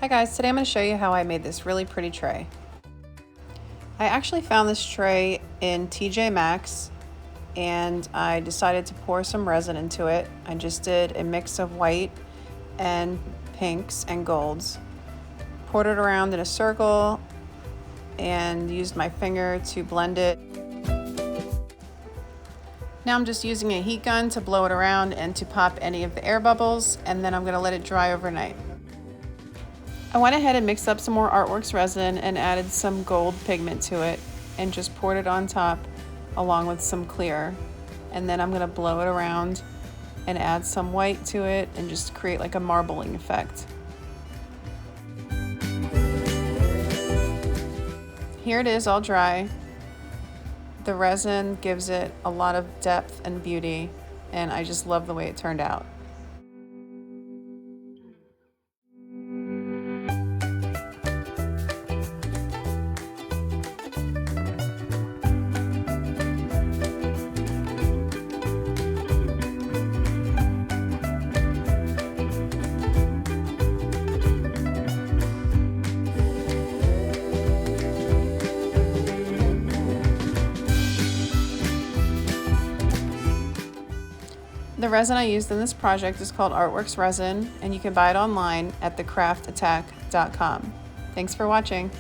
Hi guys, today I'm going to show you how I made this really pretty tray. I actually found this tray in TJ Maxx and I decided to pour some resin into it. I just did a mix of white and pinks and golds. Poured it around in a circle and used my finger to blend it. Now I'm just using a heat gun to blow it around and to pop any of the air bubbles, and then I'm going to let it dry overnight. I went ahead and mixed up some more Artworks resin and added some gold pigment to it and just poured it on top along with some clear. And then I'm going to blow it around and add some white to it and just create like a marbling effect. Here it is all dry. The resin gives it a lot of depth and beauty, and I just love the way it turned out. The resin I used in this project is called Artworks Resin, and you can buy it online at thecraftattack.com. Thanks for watching.